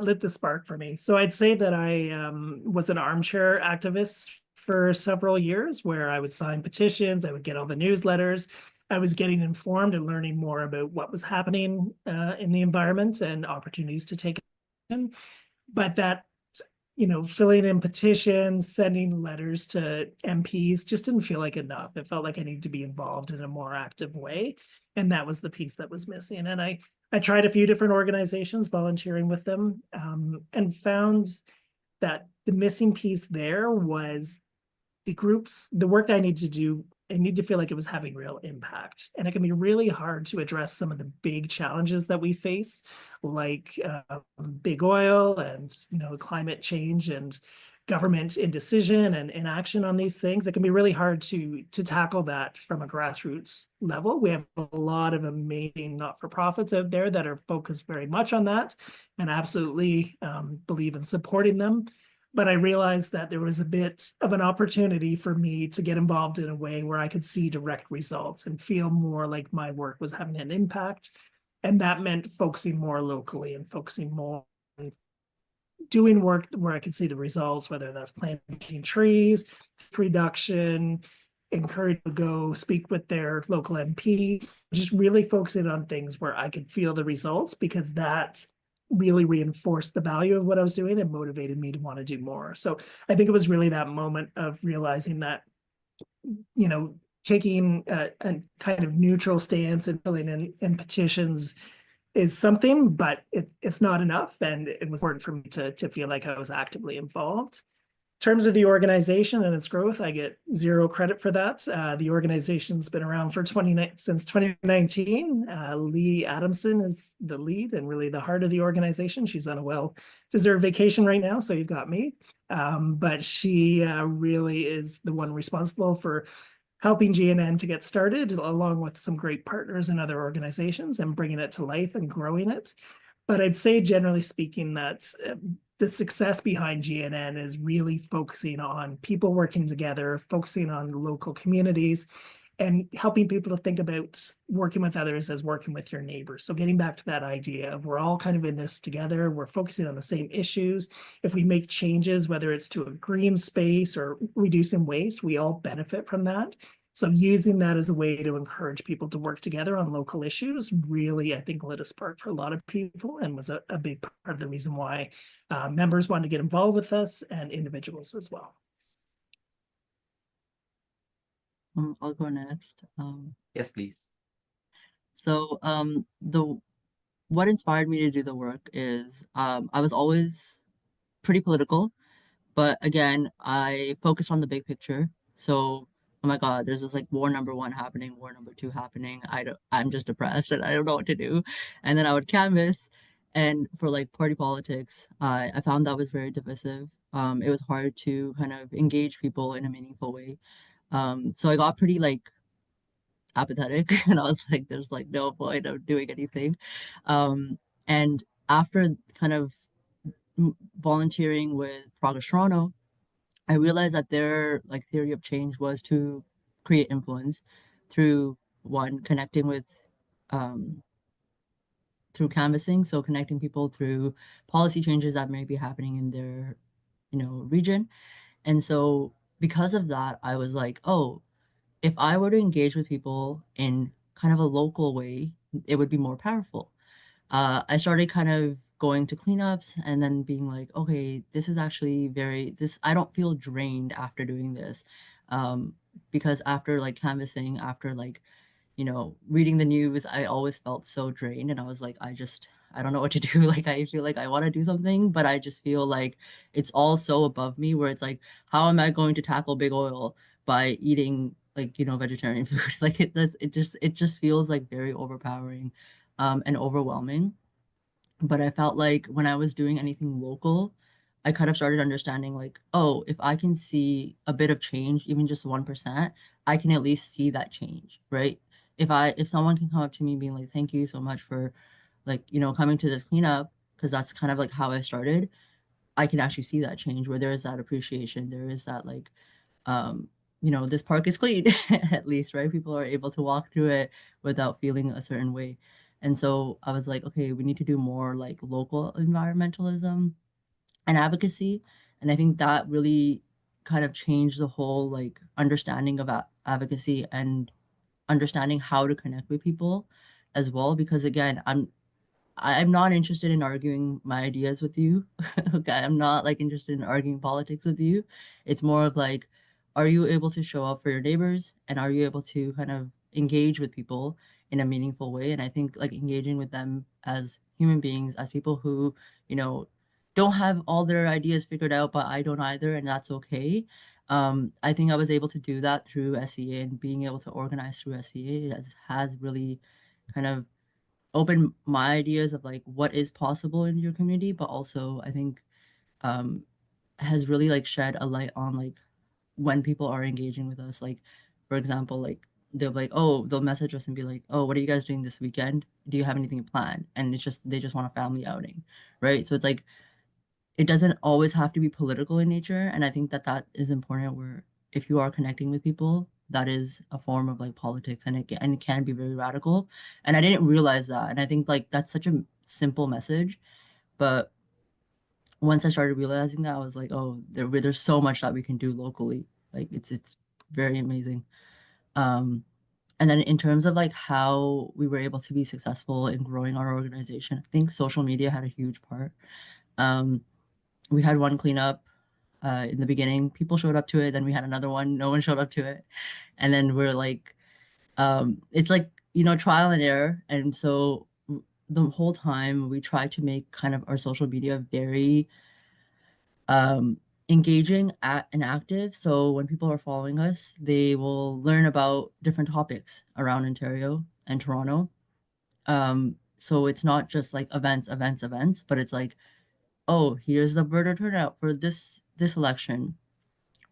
lit the spark for me? So I'd say that I was an armchair activist for several years, where I would sign petitions, I would get all the newsletters, I was getting informed and learning more about what was happening in the environment and opportunities to take action. But that, filling in petitions, sending letters to MPs just didn't feel like enough. It felt like I needed to be involved in a more active way. And that was the piece that was missing. And I tried a few different organizations, volunteering with them, and found that the missing piece there was the work that I need to do. I need to feel like it was having real impact. And it can be really hard to address some of the big challenges that we face, like big oil and, climate change and government indecision and inaction on these things. It can be really hard to tackle that from a grassroots level. We have a lot of amazing not-for-profits out there that are focused very much on that, and absolutely believe in supporting them. But I realized that there was a bit of an opportunity for me to get involved in a way where I could see direct results and feel more like my work was having an impact. And that meant focusing more locally and focusing more on doing work where I could see the results, whether that's planting trees, reduction, encourage to go speak with their local MP, just really focusing on things where I could feel the results, because that really reinforced the value of what I was doing and motivated me to want to do more. So I think it was really that moment of realizing that, taking a kind of neutral stance and filling in petitions is something, but it's not enough. And it was important for me to feel like I was actively involved. In terms of the organization and its growth, I get zero credit for that. The organization's been around for since 2019. Lee Adamson is the lead and really the heart of the organization. She's on a well-deserved vacation right now, so you've got me. But she really is the one responsible for helping GNN to get started, along with some great partners and other organizations, and bringing it to life and growing it. But I'd say, generally speaking, that the success behind GNN is really focusing on people working together, focusing on local communities, and helping people to think about working with others as working with your neighbors. So getting back to that idea of we're all kind of in this together, we're focusing on the same issues. If we make changes, whether it's to a green space or reducing waste, we all benefit from that. So using that as a way to encourage people to work together on local issues really, I think, lit a spark for a lot of people, and was a big part of the reason why members wanted to get involved with us, and individuals as well. I'll go next. Yes, please. So what inspired me to do the work is I was always pretty political, but again, I focused on the big picture. So, oh my God, there's this like war number 1 happening, war number 2 happening. I'm just depressed and I don't know what to do. And then I would canvas, and for like party politics, I found that was very divisive. It was hard to kind of engage people in a meaningful way. So I got pretty like apathetic and I was like, there's like no point of doing anything. And after kind of volunteering with Progress Toronto, I realized that their like theory of change was to create influence through one, connecting with through canvassing, so connecting people through policy changes that may be happening in their region. And so because of that, I was like, oh, if I were to engage with people in kind of a local way, it would be more powerful. I started kind of going to cleanups and then being like, okay, this is actually I don't feel drained after doing this. Because after like canvassing, after like, reading the news, I always felt so drained, and I was like, I don't know what to do. Like, I feel like I want to do something, but I just feel like it's all so above me, where it's like, how am I going to tackle big oil by eating like, vegetarian food? Like it just feels like very overpowering, and overwhelming. But I felt like when I was doing anything local, I kind of started understanding like, oh, if I can see a bit of change, even just 1%, I can at least see that change, right? If someone can come up to me being like, thank you so much for like, coming to this cleanup, because that's kind of like how I started, I can actually see that change where there is that appreciation, there is that like, um, this park is clean at least, right? People are able to walk through it without feeling a certain way. And so I was like, okay, we need to do more like local environmentalism and advocacy. And I think that really kind of changed the whole like understanding of advocacy and understanding how to connect with people as well. Because again, I'm not interested in arguing my ideas with you. Okay, I'm not like interested in arguing politics with you. It's more of like, are you able to show up for your neighbors and are you able to kind of engage with people in a meaningful way? And I think like engaging with them as human beings, as people who, you know, don't have all their ideas figured out, but I don't either, and that's okay. I think I was able to do that through SCA, and being able to organize through SCA has really kind of open my ideas of like what is possible in your community, but also I think um has really like shed a light on like when people are engaging with us. Like for example, like they'll message us and be like, oh, what are you guys doing this weekend? Do you have anything planned? And it's just they just want a family outing, right? So it's like it doesn't always have to be political in nature, and I think that that is important where if you are connecting with people, that is a form of like politics, and it can be very radical, and I didn't realize that, and I think like that's such a simple message, but once I started realizing that, I was like, oh, there's so much that we can do locally. Like it's very amazing. um and then in terms of like how we were able to be successful in growing our organization, I think social media had a huge part. um we had one cleanup in the beginning. People showed up to it, then we had another one, no one showed up to it, and then we're like it's like trial and error. And so the whole time we try to make kind of our social media very um engaging and active, so when people are following us they will learn about different topics around Ontario and Toronto. So it's not just like events, but it's like, oh, here's the voter turnout for this election,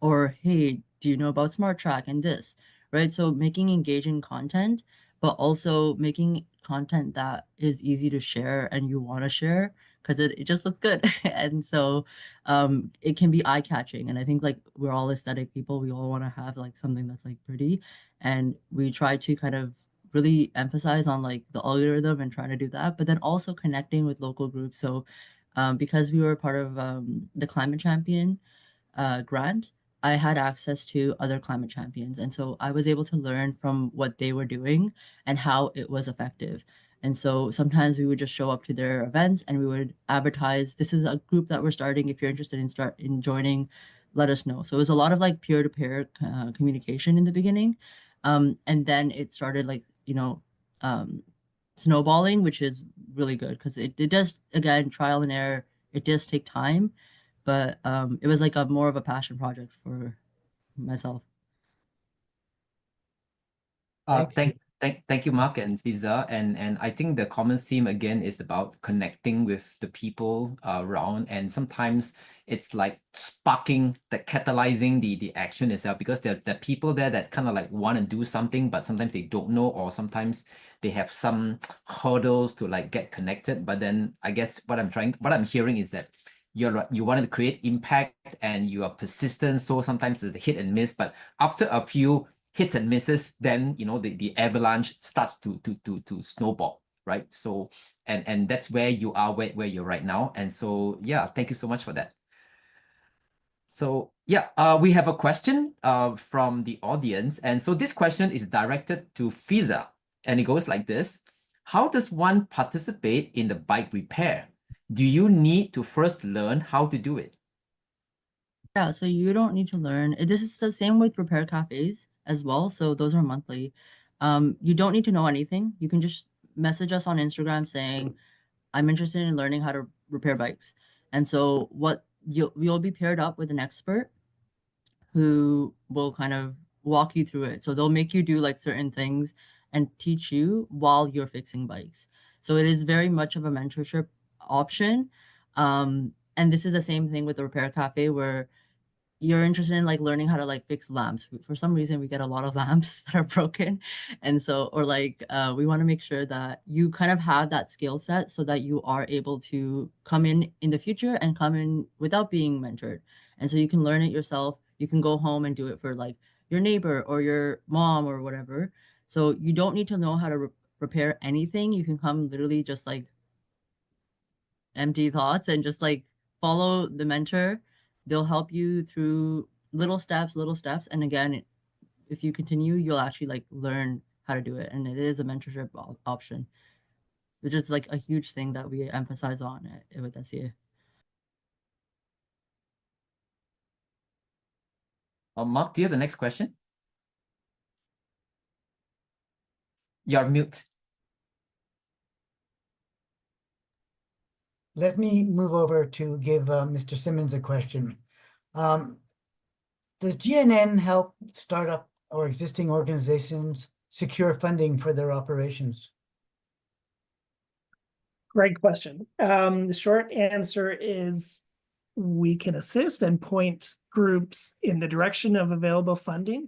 or hey, do you know about smart track and this, right? So making engaging content, but also making content that is easy to share and you want to share because it just looks good. And so it can be eye-catching, and I think like we're all aesthetic people, we all want to have like something that's like pretty, and we try to kind of really emphasize on like the algorithm and trying to do that, but then also connecting with local groups. So because we were part of the Climate Champion grant, I had access to other climate champions. And so I was able to learn from what they were doing and how it was effective. And so sometimes we would just show up to their events and we would advertise, this is a group that we're starting. If you're interested in joining, let us know. So it was a lot of like peer-to-peer communication in the beginning. And then it started like, um, snowballing, which is really good because it does, again, trial and error. It does take time, but it was like a more of a passion project for myself. Thank you. Thank you, Mark and Fiza. And I think the common theme again is about connecting with the people around, and sometimes it's like sparking, the catalyzing the action itself, because there are people there that kind of like want to do something, but sometimes they don't know, or sometimes they have some hurdles to like get connected. But then I guess what I'm hearing is that you wanted to create impact and you are persistent. So sometimes it's a hit and miss, but after a few hits and misses, then the avalanche starts to snowball, right? So and that's where you are, where you're right now. And so yeah, thank you so much for that. So yeah, we have a question from the audience, and so this question is directed to Fiza, and it goes like this: how does one participate in the bike repair? Do you need to first learn how to do it? Yeah, so you don't need to learn. This is the same with repair cafes as well. So those are monthly. You don't need to know anything. You can just message us on Instagram saying, I'm interested in learning how to repair bikes. And so what you'll be paired up with an expert who will kind of walk you through it. So they'll make you do like certain things and teach you while you're fixing bikes. So it is very much of a mentorship option. and this is the same thing with the repair cafe where you're interested in like learning how to like fix lamps. For some reason, we get a lot of lamps that are broken. And so, or like, we want to make sure that you kind of have that skill set so that you are able to come in the future and come in without being mentored. And so you can learn it yourself. You can go home and do it for like your neighbor or your mom or whatever. So you don't need to know how to repair anything. You can come literally just like empty thoughts and just like follow the mentor. They'll help you through little steps. And again, if you continue, you'll actually like learn how to do it. And it is a mentorship option, which is like a huge thing that we emphasize on with SCA. Mark, do you have the next question? You're mute. Let me move over to give Mr. Simmons a question. Does GNN help startup or existing organizations secure funding for their operations? Great question. The short answer is we can assist and point groups in the direction of available funding.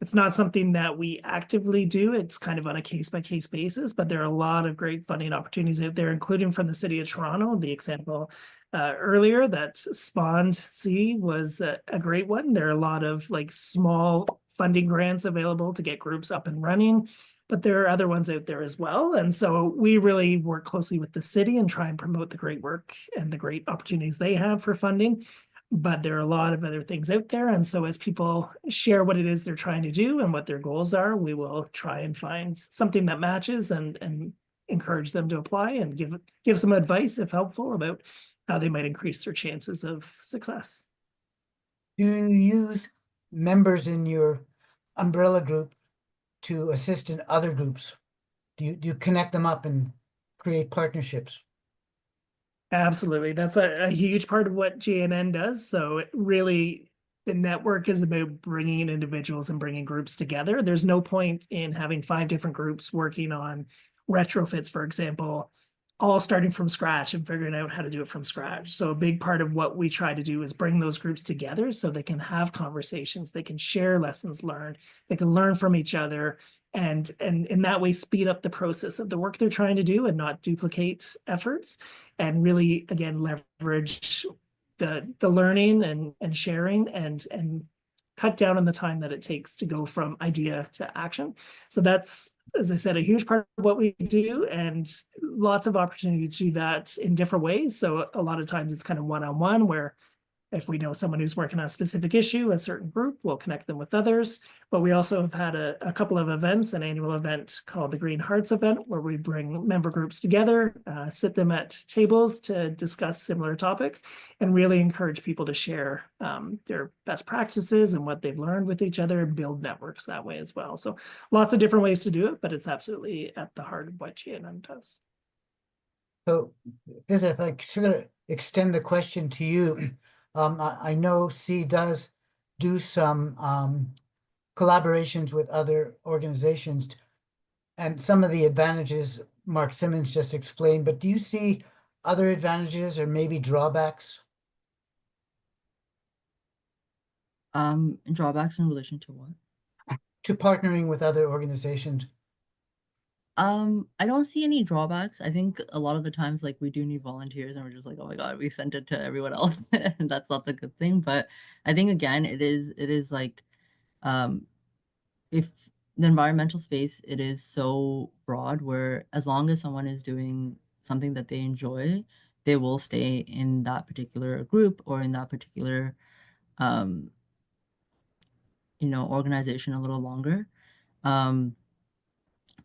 It's not something that we actively do. It's kind of on a case-by-case basis, but there are a lot of great funding opportunities out there, including from the City of Toronto. The example earlier that Spond C was a great one. There are a lot of like small funding grants available to get groups up and running, but there are other ones out there as well. And so we really work closely with the city and try and promote the great work and the great opportunities they have for funding. But there are a lot of other things out there. And so as people share what it is they're trying to do and what their goals are, we will try and find something that matches and encourage them to apply and give some advice, if helpful, about how they might increase their chances of success. Do you use members in your umbrella group to assist in other groups? Do you connect them up and create partnerships? Absolutely. That's a huge part of what GNN does. So it really, the network is about bringing individuals and bringing groups together. There's no point in having 5 different groups working on retrofits, for example, all starting from scratch and figuring out how to do it from scratch. So a big part of what we try to do is bring those groups together so they can have conversations, they can share lessons learned, they can learn from each other, and in that way speed up the process of the work they're trying to do and not duplicate efforts, and really again leverage the learning and sharing and cut down on the time that it takes to go from idea to action. So that's, as I said, a huge part of what we do, and lots of opportunity to do that in different ways. So a lot of times it's kind of one-on-one, where if we know someone who's working on a specific issue, a certain group, we'll connect them with others. But we also have had a couple of events, an annual event called the Green Hearts event, where we bring member groups together, sit them at tables to discuss similar topics, and really encourage people to share their best practices and what they've learned with each other, and build networks that way as well. So lots of different ways to do it, but it's absolutely at the heart of what GNN does. So, if I sort of extend the question to you, I know C does do some collaborations with other organizations, and some of the advantages Mark Simmons just explained, but do you see other advantages or maybe drawbacks? Drawbacks in relation to what? To partnering with other organizations? I don't see any drawbacks. I think a lot of the times, like, we do need volunteers and we're just like, oh my God, we sent it to everyone else. And that's not the good thing. But I think again, it is like, if the environmental space, it is so broad where as long as someone is doing something that they enjoy, they will stay in that particular group or in that particular, organization a little longer.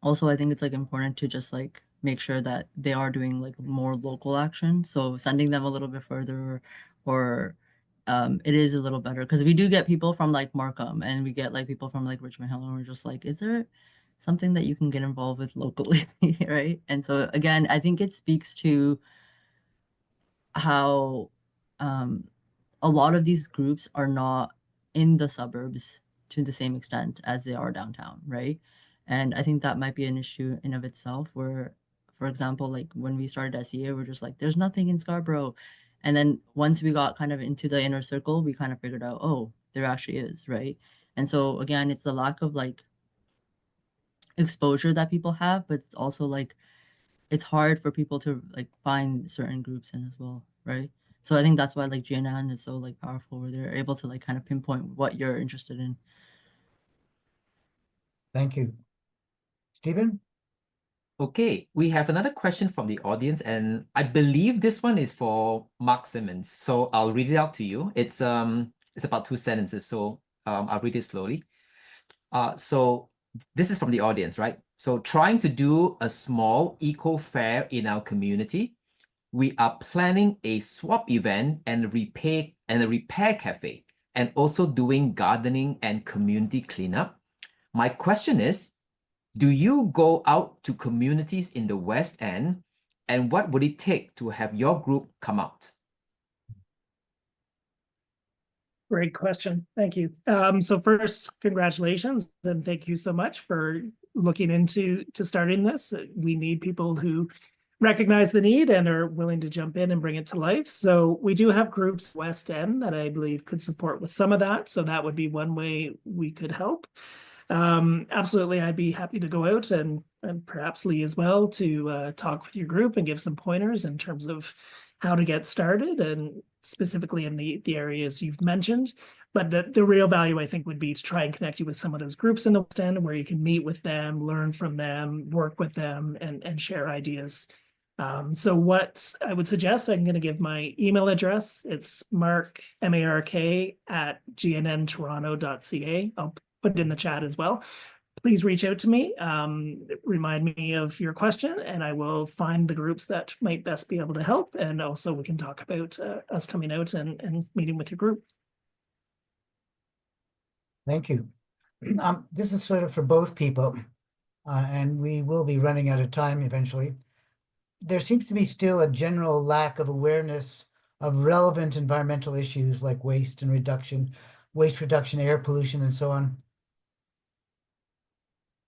Also, I think it's like important to just like make sure that they are doing like more local action. So sending them a little bit further, or it is a little better because we do get people from like Markham and we get like people from like Richmond Hill, and we're just like, is there something that you can get involved with locally, right? And so again, I think it speaks to how a lot of these groups are not in the suburbs to the same extent as they are downtown, right? And I think that might be an issue in of itself where, for example, like when we started SEA, we're just like, there's nothing in Scarborough. And then once we got kind of into the inner circle, we kind of figured out, oh, there actually is, right? And so again, it's the lack of like exposure that people have, but it's also like it's hard for people to like find certain groups in as well, right? So I think that's why like GNN is so like powerful, where they're able to like kind of pinpoint what you're interested in. Thank you. Stephen? Okay, we have another question from the audience, and I believe this one is for Mark Simmons. So I'll read it out to you. It's about 2 sentences, so I'll read it slowly. So this is from the audience, right? So trying to do a small eco fair in our community. We are planning a swap event and a repair cafe, and also doing gardening and community cleanup. My question is, do you go out to communities in the West End, and what would it take to have your group come out? Great question. Thank you. So first, congratulations and thank you so much for looking into starting this. We need people who recognize the need and are willing to jump in and bring it to life. So we do have groups West End that I believe could support with some of that. So that would be one way we could help. Absolutely, I'd be happy to go out and perhaps Lee as well to talk with your group and give some pointers in terms of how to get started and specifically in the areas you've mentioned. But the real value I think would be to try and connect you with some of those groups in the West End where you can meet with them, learn from them, work with them, and share ideas. So what I would suggest, I'm going to give my email address. It's Mark, M-A-R-K, @gnntoronto.ca. I'll put it in the chat as well. Please reach out to me, remind me of your question, and I will find the groups that might best be able to help. And also we can talk about us coming out and meeting with your group. Thank you. This is sort of for both people, and we will be running out of time eventually. There seems to be still a general lack of awareness of relevant environmental issues like waste reduction, air pollution, and so on.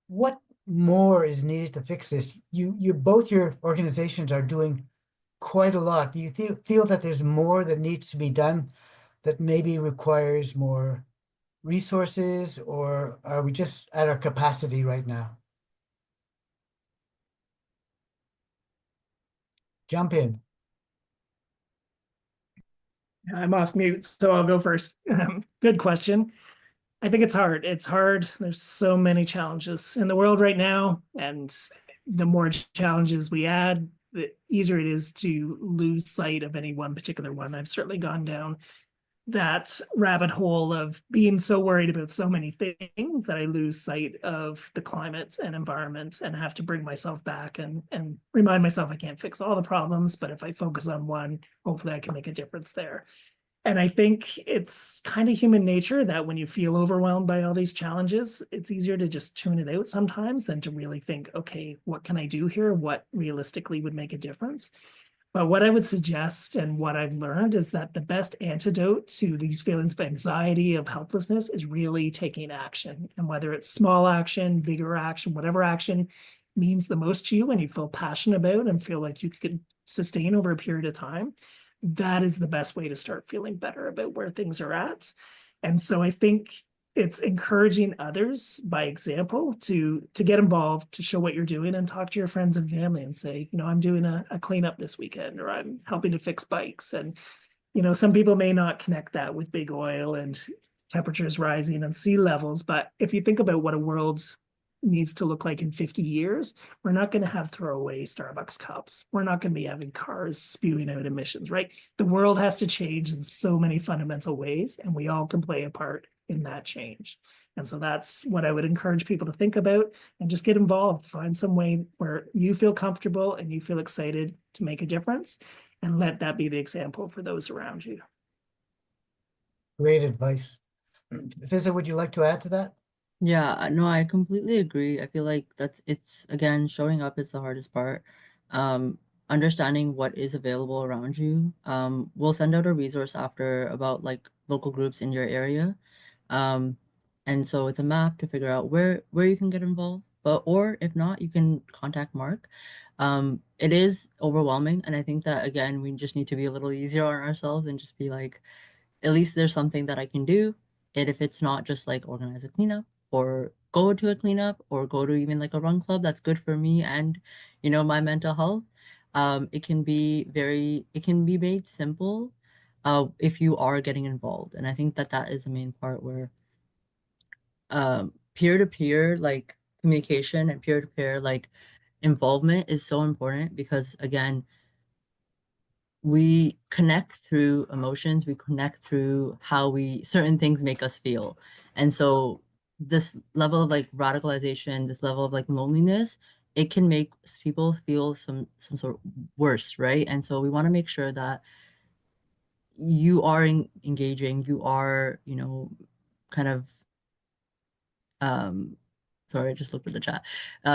What more is needed to fix this? Both your organizations are doing quite a lot. Do you feel that there's more that needs to be done that maybe requires more resources, or are we just at our capacity right now? Jump in. I'm off mute, so I'll go first. Good question. I think it's hard. It's hard. There's so many challenges in the world right now, and the more challenges we add, the easier it is to lose sight of any one particular one. I've certainly gone down that rabbit hole of being so worried about so many things that I lose sight of the climate and environment and have to bring myself back and remind myself I can't fix all the problems, but if I focus on one, hopefully I can make a difference there. And I think it's kind of human nature that when you feel overwhelmed by all these challenges, it's easier to just tune it out sometimes than to really think, okay, what can I do here? What realistically would make a difference? But what I would suggest and what I've learned is that the best antidote to these feelings of anxiety, of helplessness, is really taking action. And whether it's small action, bigger action, whatever action means the most to you and you feel passionate about and feel like you could sustain over a period of time, that is the best way to start feeling better about where things are at. And so I think it's encouraging others by example to get involved, to show what you're doing and talk to your friends and family and say, I'm doing a cleanup this weekend, or I'm helping to fix bikes. And, some people may not connect that with big oil and temperatures rising and sea levels. But if you think about what a world needs to look like in 50 years, we're not going to have throwaway Starbucks cups. We're not going to be having cars spewing out emissions, right? The world has to change in so many fundamental ways, and we all can play a part in that change. And so that's what I would encourage people to think about and just get involved. Find some way where you feel comfortable and you feel excited to make a difference, and let that be the example for those around you. Great advice. Fizza, would you like to add to that? Yeah, no, I completely agree. I feel like it's again, showing up is the hardest part. Understanding what is available around you. We'll send out a resource after about like local groups in your area. And so it's a map to figure out where you can get involved. but or if not, you can contact Mark. It is overwhelming, and I think that again, we just need to be a little easier on ourselves and just be like, at least there's something that I can do. And if it's not just like organize a cleanup or go to a cleanup or go to even like a run club, that's good for me and, my mental health. It can be made simple if you are getting involved. And I think that that is the main part where peer-to-peer like communication and peer-to-peer like involvement is so important because again, we connect through emotions, we connect through how certain things make us feel. And so this level of like radicalization, this level of like loneliness, it can make people feel some sort of worse, right? And so we want to make sure that you are engaging, you are, kind of sorry, I just looked at the chat.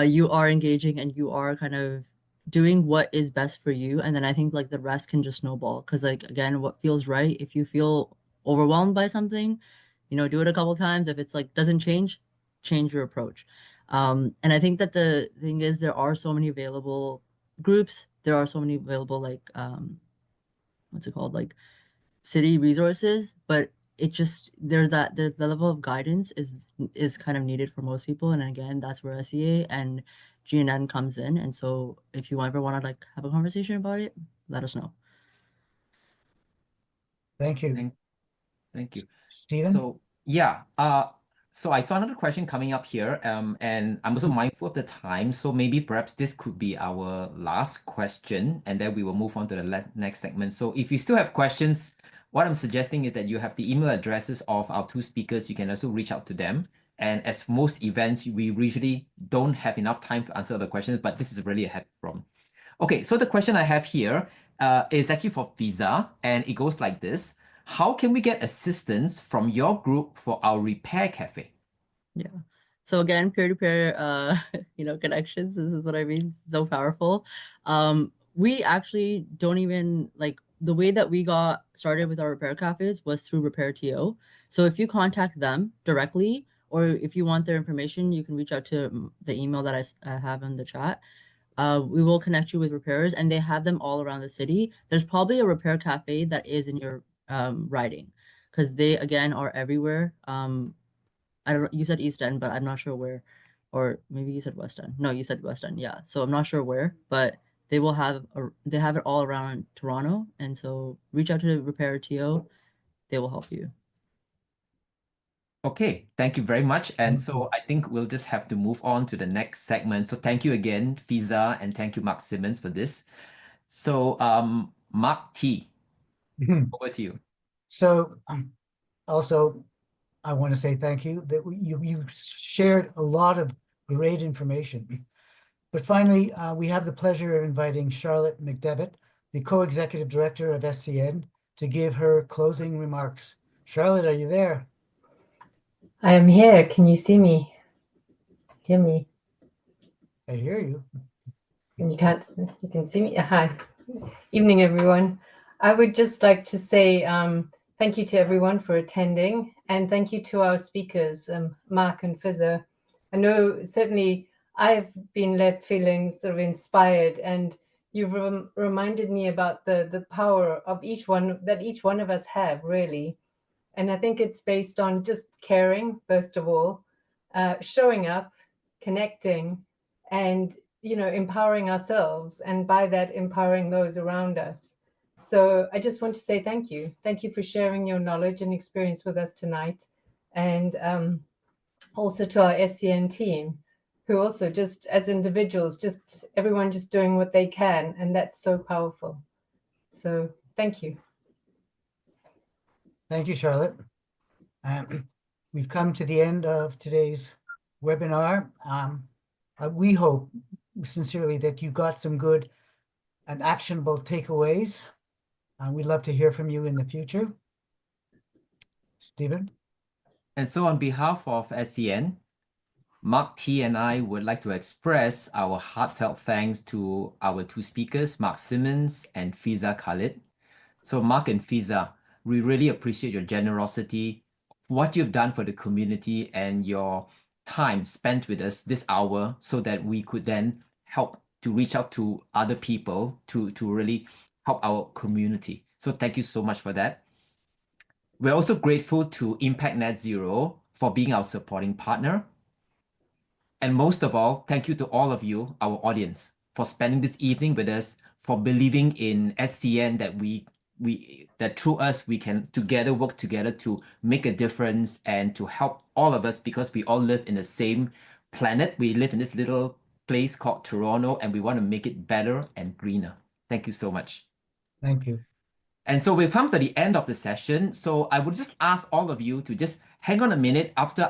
You are engaging and you are kind of doing what is best for you. And then I think like the rest can just snowball. Cause like again, what feels right, if you feel overwhelmed by something, do it a couple times. If it's like doesn't change your approach. And I think that the thing is there are so many available groups, there are so many available like what's it called? Like city resources, but it just there's the level of guidance is kind of needed for most people. And again, that's where SEA and GNN comes in. And so if you ever want to like have a conversation about it, let us know. Thank you. Thank you. Stephen? So yeah, so I saw another question coming up here, and I'm also mindful of the time, so maybe perhaps this could be our last question, and then we will move on to the next segment. So if you still have questions, what I'm suggesting is that you have the email addresses of our two speakers. You can also reach out to them. And as most events, we usually don't have enough time to answer the questions, but this is really a happy problem. Okay, so the question I have here is actually for Fiza, and it goes like this. How can we get assistance from your group for our repair cafe? Yeah. So again, peer-to-peer, connections, this is what I mean, so powerful. We actually don't even like the way that we got started with our repair cafes was through Repair TO. So if you contact them directly, or if you want their information, you can reach out to the email that I have in the chat. We will connect you with repairers, and they have them all around the city. There's probably a repair cafe that is in your riding, because they again are everywhere. I don't. You said East End, but I'm not sure where, or maybe you said West End. No, you said West End. Yeah, so I'm not sure where, but they will have they have it all around Toronto, and so reach out to Repair TO. They will help you. Okay, thank you very much. And so I think we'll just have to move on to the next segment. So thank you again, Fiza, and thank you, Mark Simmons, for this. So Mark T, over to you. So also, I want to say thank you that you shared a lot of great information. But finally, we have the pleasure of inviting Charlotte McDevitt, the co-executive director of SCN, to give her closing remarks. Charlotte, are you there? I am here. Can you see me? Hear me? I hear you. And you can't. You can see me. Hi. Evening, everyone. I would just like to say thank you to everyone for attending, and thank you to our speakers, Mark and Fizzer. I know certainly I've been left feeling sort of inspired, and you've reminded me about the power of each one of us have, really. And I think it's based on just caring, first of all, showing up, connecting, and empowering ourselves, and by that empowering those around us. So I just want to say thank you. Thank you for sharing your knowledge and experience with us tonight. And also to our SCN team, who also just as individuals, just everyone just doing what they can. And that's so powerful. So thank you. Thank you, Charlotte. We've come to the end of today's webinar. We hope sincerely that you got some good and actionable takeaways. We'd love to hear from you in the future. Stephen? And so on behalf of SCN, Mark T and I would like to express our heartfelt thanks to our two speakers, Mark Simmons and Fiza Khalid. So Mark and Fiza, we really appreciate your generosity, what you've done for the community, and your time spent with us this hour so that we could then help to reach out to other people to really help our community. So thank you so much for that. We're also grateful to Impact Net Zero for being our supporting partner. And most of all, thank you to all of you, our audience, for spending this evening with us, for believing in SCN that that through us we can together work together to make a difference and to help all of us, because we all live in the same planet. We live in this little place called Toronto, and we want to make it better and greener. Thank you so much. Thank you. And so we've come to the end of the session. So I would just ask all of you to just hang on a minute after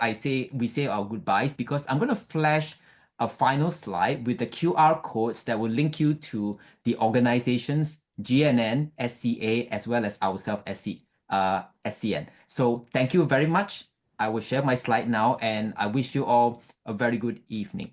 we say our goodbyes, because I'm going to flash a final slide with the QR codes that will link you to the organizations GNN, SCA, as well as ourselves, SCN. So thank you very much. I will share my slide now, and I wish you all a very good evening.